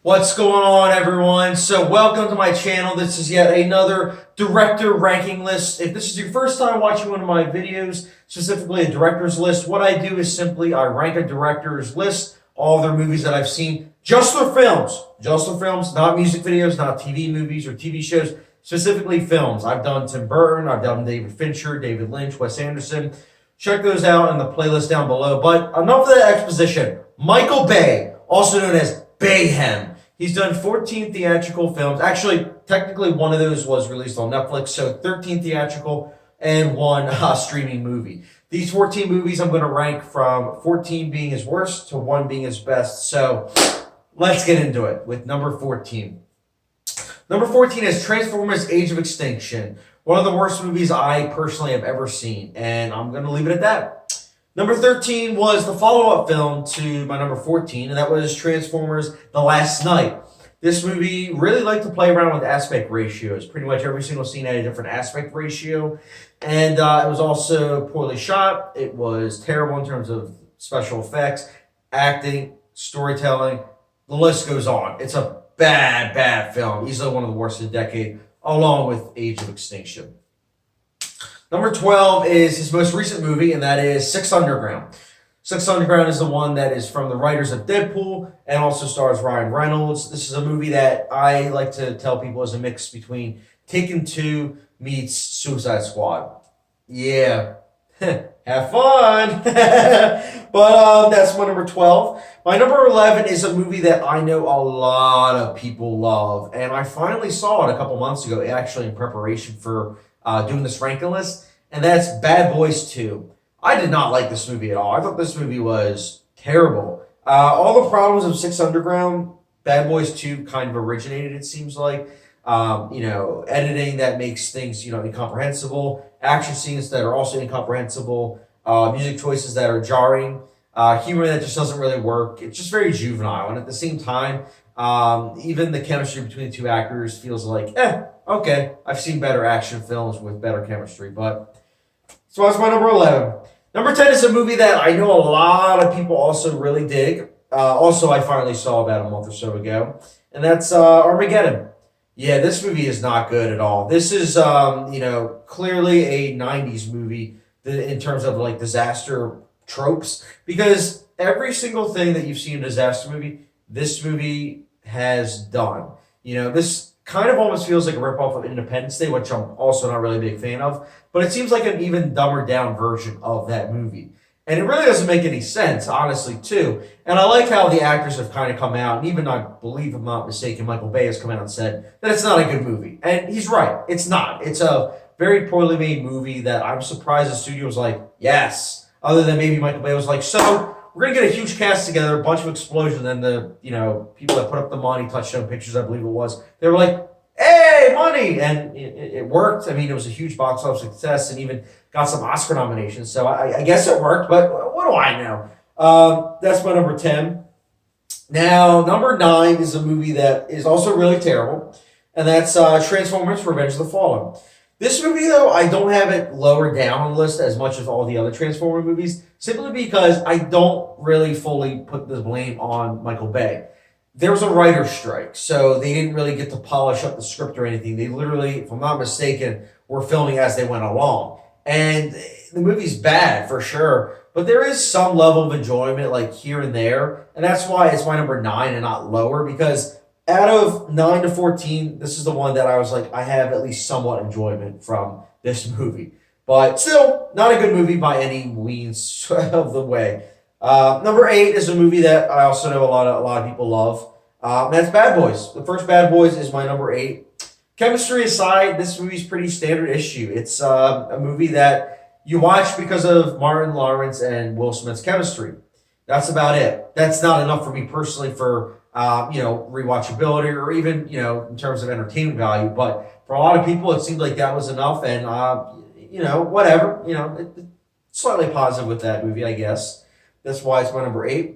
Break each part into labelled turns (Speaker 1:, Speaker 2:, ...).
Speaker 1: What's going on, everyone? So welcome to my channel. This is yet another director ranking list. If this is your first time watching one of my videos, specifically a director's list, what I do is simply I rank a director's list, all their movies that I've seen, just their films, not music videos, not TV movies or TV shows, specifically films. I've done Tim Burton, I've done David Fincher, David Lynch, Wes Anderson. Check those out in the playlist down below. But enough of that exposition. Michael Bay, also known as Bayhem. He's done 14 theatrical films. Actually, technically, one of those was released on Netflix, so 13 theatrical and one streaming movie. These 14 movies I'm going to rank from 14 being his worst to 1 being his best. So let's get into it with number 14. Number 14 is Transformers: Age of Extinction. One of the worst movies I personally have ever seen, and I'm going to leave it at that. Number 13 was the follow-up film to my number 14, and that was Transformers: The Last Knight. This movie really liked to play around with aspect ratios. Pretty much every single scene had a different aspect ratio, and it was also poorly shot. It was terrible in terms of special effects, acting, storytelling. The list goes on. It's a bad film. Easily one of the worst of the decade, along with Age of Extinction. Number 12 is his most recent movie, and that is Six Underground. Six Underground is the one that is from the writers of Deadpool and also stars Ryan Reynolds. This is a movie that I like to tell people is a mix between Taken 2 meets Suicide Squad. Yeah, have fun. But that's my number 12. My number 11 is a movie that I know a lot of people love, and I finally saw it a couple months ago, actually in preparation for doing this ranking list, and that's Bad Boys 2. I did not like this movie at all. I thought this movie was terrible. All the problems of Six Underground, Bad Boys 2 kind of originated, it seems like. Editing that makes things, incomprehensible, action scenes that are also incomprehensible, music choices that are jarring, humor that just doesn't really work. It's just very juvenile, and at the same time, even the chemistry between the two actors feels like, okay, I've seen better action films with better chemistry, but so that's my number 11. Number 10 is a movie that I know a lot of people also really dig. Also, I finally saw about a month or so ago, and that's Armageddon. Yeah, this movie is not good at all. This is, clearly a 90s movie in terms of like disaster tropes, because every single thing that you've seen in a disaster movie, this movie has done. This kind of almost feels like a ripoff of Independence Day, which I'm also not really a big fan of, but it seems like an even dumber down version of that movie. And it really doesn't make any sense, honestly, too. And I like how the actors have kind of come out, and even I believe, if I'm not mistaken, Michael Bay has come out and said that it's not a good movie. And he's right. It's not. It's a very poorly made movie that I'm surprised the studio was like, yes. Other than maybe Michael Bay was like, so we're going to get a huge cast together, a bunch of explosions, and the, people that put up the money, Touchstone Pictures, I believe it was, they were like, hey, money! And it worked. I mean, it was a huge box office success and even got some Oscar nominations. So I guess it worked, but what do I know? That's my number 10. Now, number 9 is a movie that is also really terrible, and that's Transformers: Revenge of the Fallen. This movie, though, I don't have it lower down on the list as much as all the other Transformer movies, simply because I don't really fully put the blame on Michael Bay. There was a writer's strike, so they didn't really get to polish up the script or anything. They literally, if I'm not mistaken, were filming as they went along. And the movie's bad, for sure, but there is some level of enjoyment, like, here and there, and that's why it's my number 9 and not lower, because out of 9 to 14, this is the one that I was like, I have at least somewhat enjoyment from this movie. But still, not a good movie by any means of the way. Number 8 is a movie that I also know a lot of people love. That's Bad Boys. The first Bad Boys is my number 8. Chemistry aside, this movie's pretty standard issue. It's a movie that you watch because of Martin Lawrence and Will Smith's chemistry. That's about it. That's not enough for me personally for rewatchability or even in terms of entertainment value. But for a lot of people, it seemed like that was enough, and whatever. Slightly positive with that movie, I guess. That's why it's my number 8.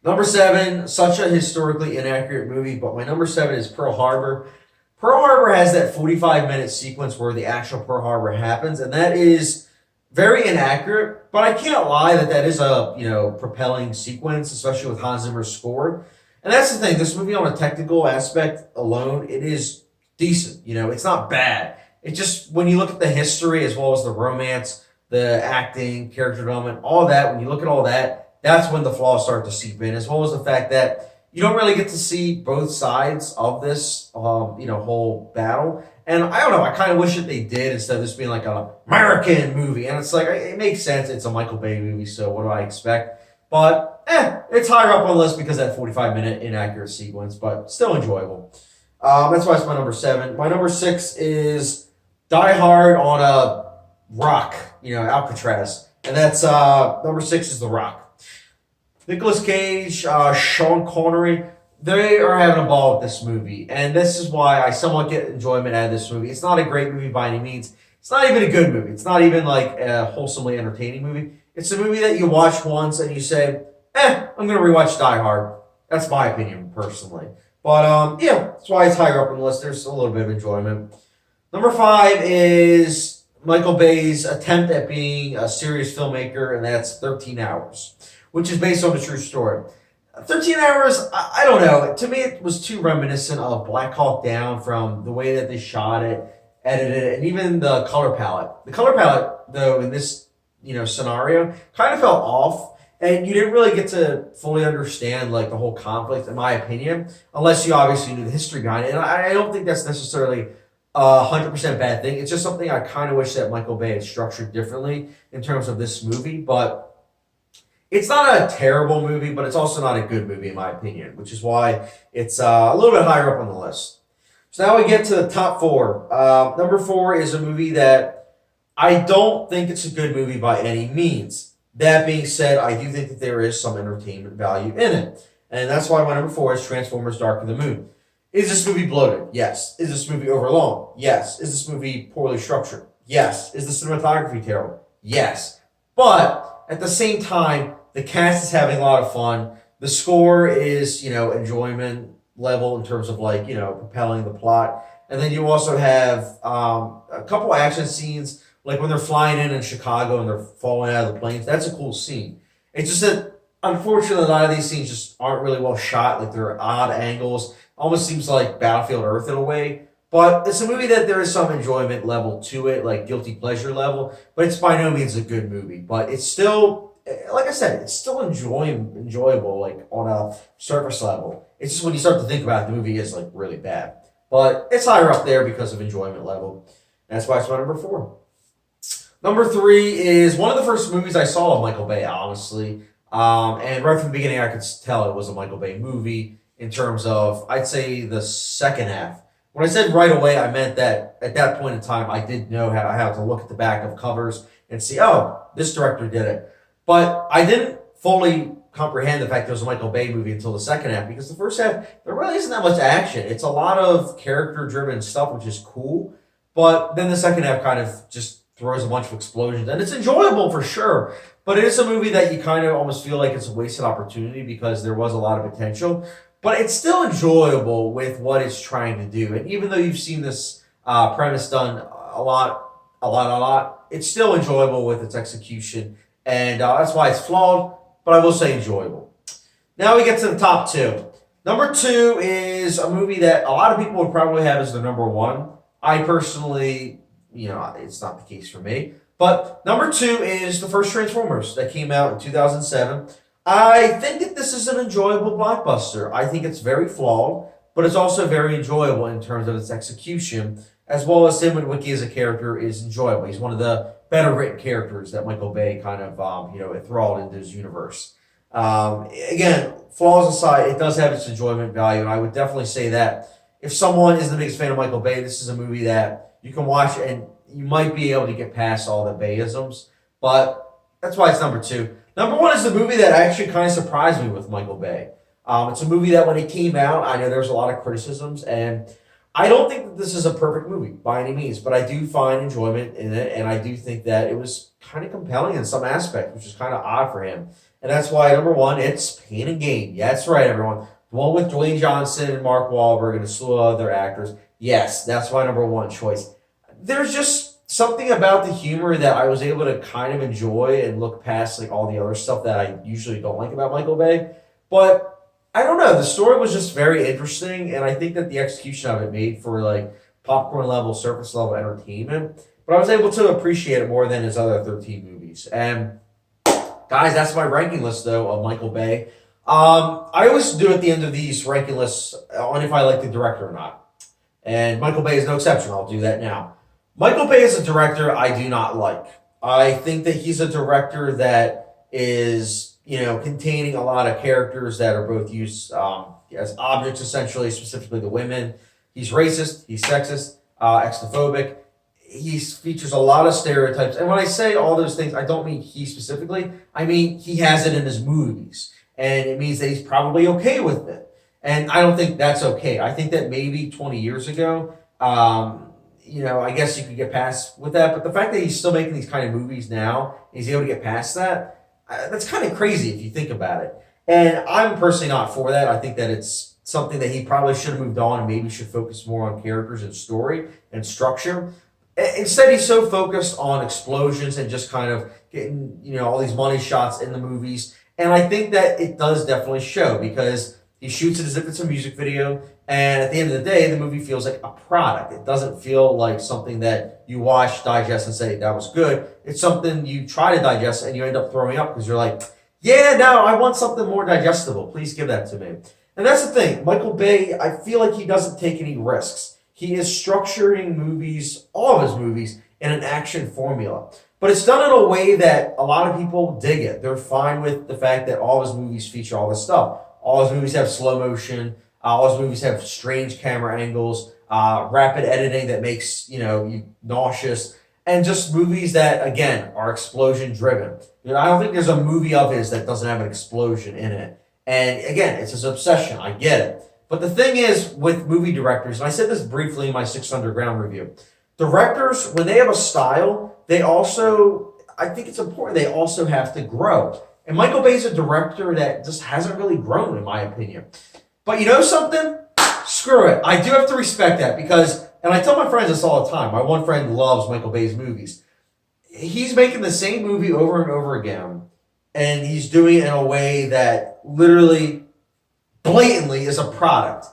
Speaker 1: Number 7, such a historically inaccurate movie, but my number 7 is Pearl Harbor. Pearl Harbor has that 45-minute sequence where the actual Pearl Harbor happens, and that is very inaccurate, but I can't lie that is a propelling sequence, especially with Hans Zimmer's score. And that's the thing. This movie, on a technical aspect alone, it is decent. You know, it's not bad. It just, when you look at the history as well as the romance, the acting, character development, all that, when you look at all that, that's when the flaws start to seep in, as well as the fact that you don't really get to see both sides of this, whole battle. And I don't know, I kind of wish that they did, instead of this being like an American movie. And it's like, it makes sense. It's a Michael Bay movie, so what do I expect? But, it's higher up on the list because of that 45-minute inaccurate sequence, but still enjoyable. That's why it's my number 7. My number 6 is Die Hard on a rock, Alcatraz. And that's, number 6 is The Rock. Nicolas Cage, Sean Connery, they are having a ball with this movie. And this is why I somewhat get enjoyment out of this movie. It's not a great movie by any means. It's not even a good movie. It's not even like a wholesomely entertaining movie. It's a movie that you watch once and you say, I'm going to rewatch Die Hard. That's my opinion, personally. But, that's why it's higher up on the list. There's a little bit of enjoyment. Number 5 is Michael Bay's attempt at being a serious filmmaker, and that's 13 Hours, which is based on a true story. 13 Hours, I don't know. To me, it was too reminiscent of Black Hawk Down from the way that they shot it, edited it, and even the color palette. The color palette, though, in this scenario, kind of felt off, and you didn't really get to fully understand like the whole conflict, in my opinion, unless you obviously knew the history behind it. And I don't think that's necessarily a 100% bad thing. It's just something I kind of wish that Michael Bay had structured differently in terms of this movie. But it's not a terrible movie, but it's also not a good movie, in my opinion, which is why it's a little bit higher up on the list. So now we get to the top 4. Number 4 is a movie that I don't think it's a good movie by any means. That being said, I do think that there is some entertainment value in it. And that's why my number 4 is Transformers Dark of the Moon. Is this movie bloated? Yes. Is this movie overlong? Yes. Is this movie poorly structured? Yes. Is the cinematography terrible? Yes. But at the same time, the cast is having a lot of fun. The score is, enjoyment level in terms of propelling the plot. And then you also have a couple action scenes, like when they're flying in Chicago and they're falling out of the planes. That's a cool scene. It's just that, unfortunately, a lot of these scenes just aren't really well shot. Like, they're odd angles. Almost seems like Battlefield Earth in a way. But it's a movie that there is some enjoyment level to it, like guilty pleasure level. But it's by no means a good movie. But it's still, like I said, it's still enjoyable, like on a surface level. It's just when you start to think about it, the movie is like really bad. But it's higher up there because of enjoyment level. That's why it's my number 4. Number 3 is one of the first movies I saw of Michael Bay, honestly. And right from the beginning, I could tell it was a Michael Bay movie in terms of, I'd say, the second half. When I said right away, I meant that at that point in time, I did know how to look at the back of covers and see, oh, this director did it. But I didn't fully comprehend the fact it was a Michael Bay movie until the second half, because the first half, there really isn't that much action. It's a lot of character-driven stuff, which is cool. But then the second half kind of just throws a bunch of explosions, and it's enjoyable for sure, but it is a movie that you kind of almost feel like it's a wasted opportunity because there was a lot of potential, but it's still enjoyable with what it's trying to do. And even though you've seen this premise done a lot, it's still enjoyable with its execution, and that's why it's flawed, but I will say enjoyable. Now we get to the top 2. Number 2 is a movie that a lot of people would probably have as their number 1. I personally, it's not the case for me. But number 2 is the first Transformers that came out in 2007. I think that this is an enjoyable blockbuster. I think it's very flawed, but it's also very enjoyable in terms of its execution, as well as Tim Witwicky as a character is enjoyable. He's one of the better written characters that Michael Bay kind of, enthralled into his universe. Again, flaws aside, it does have its enjoyment value, and I would definitely say that if someone is the biggest fan of Michael Bay, this is a movie that you can watch and you might be able to get past all the Bayisms, but that's why it's number 2. Number 1 is the movie that actually kind of surprised me with Michael Bay. It's a movie that when it came out, I know there was a lot of criticisms, and I don't think that this is a perfect movie by any means, but I do find enjoyment in it, and I do think that it was kind of compelling in some aspects, which is kind of odd for him. And that's why, number 1, it's Pain and Gain. Yeah, that's right, everyone. The one with Dwayne Johnson and Mark Wahlberg and a slew of other actors. Yes, that's my number 1 choice. There's just something about the humor that I was able to kind of enjoy and look past like all the other stuff that I usually don't like about Michael Bay. But I don't know. The story was just very interesting, and I think that the execution of it made for like popcorn level, surface level entertainment. But I was able to appreciate it more than his other 13 movies. And guys, that's my ranking list though of Michael Bay. I always do at the end of these ranking lists on if I like the director or not. And Michael Bay is no exception. I'll do that now. Michael Bay is a director I do not like. I think that he's a director that is, containing a lot of characters that are both used as objects, essentially, specifically the women. He's racist, he's sexist, xenophobic. He features a lot of stereotypes. And when I say all those things, I don't mean he specifically. I mean, he has it in his movies. And it means that he's probably okay with it. And I don't think that's okay. I think that maybe 20 years ago, I guess you could get past with that. But the fact that he's still making these kind of movies now, he's able to get past that, that's kind of crazy if you think about it. And I'm personally not for that. I think that it's something that he probably should have moved on and maybe should focus more on characters and story and structure. Instead, he's so focused on explosions and just kind of getting, all these money shots in the movies. And I think that it does definitely show because he shoots it as if it's a music video. And at the end of the day, the movie feels like a product. It doesn't feel like something that you watch, digest, and say, that was good. It's something you try to digest and you end up throwing up because you're like, yeah, no, I want something more digestible. Please give that to me. And that's the thing. Michael Bay, I feel like he doesn't take any risks. He is structuring movies, all of his movies, in an action formula. But it's done in a way that a lot of people dig it. They're fine with the fact that all of his movies feature all this stuff. All his movies have slow motion. All his movies have strange camera angles, rapid editing that makes, you nauseous. And just movies that, again, are explosion driven. I don't think there's a movie of his that doesn't have an explosion in it. And again, it's his obsession. I get it. But the thing is with movie directors, and I said this briefly in my 6 Underground review, directors, when they have a style, they also, I think it's important, they also have to grow. And Michael Bay's a director that just hasn't really grown, in my opinion. But you know something? Screw it. I do have to respect that because, and I tell my friends this all the time, my one friend loves Michael Bay's movies. He's making the same movie over and over again, and he's doing it in a way that literally, blatantly is a product.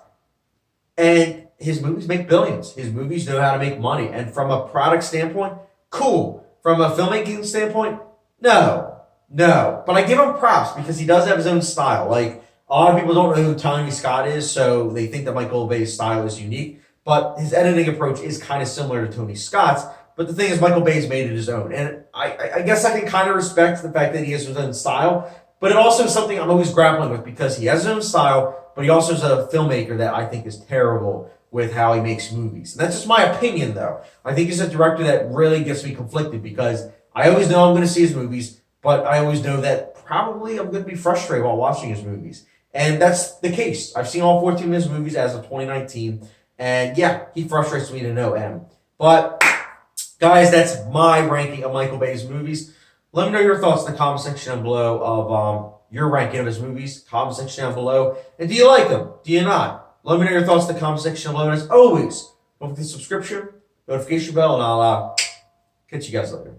Speaker 1: And his movies make billions. His movies know how to make money. And from a product standpoint, cool. From a filmmaking standpoint, no. But I give him props because he does have his own style. Like, a lot of people don't know who Tony Scott is, so they think that Michael Bay's style is unique. But his editing approach is kind of similar to Tony Scott's. But the thing is, Michael Bay's made it his own. And I guess I can kind of respect the fact that he has his own style. But it also is something I'm always grappling with because he has his own style, but he also is a filmmaker that I think is terrible with how he makes movies. And that's just my opinion, though. I think he's a director that really gets me conflicted because I always know I'm going to see his movies, but I always know that probably I'm going to be frustrated while watching his movies. And that's the case. I've seen all 14 of his movies as of 2019. And yeah, he frustrates me to no end. But guys, that's my ranking of Michael Bay's movies. Let me know your thoughts in the comment section down below of your ranking of his movies. Comment section down below. And do you like them? Do you not? Let me know your thoughts in the comment section below. And as always, don't forget the subscription, notification bell, and I'll catch you guys later.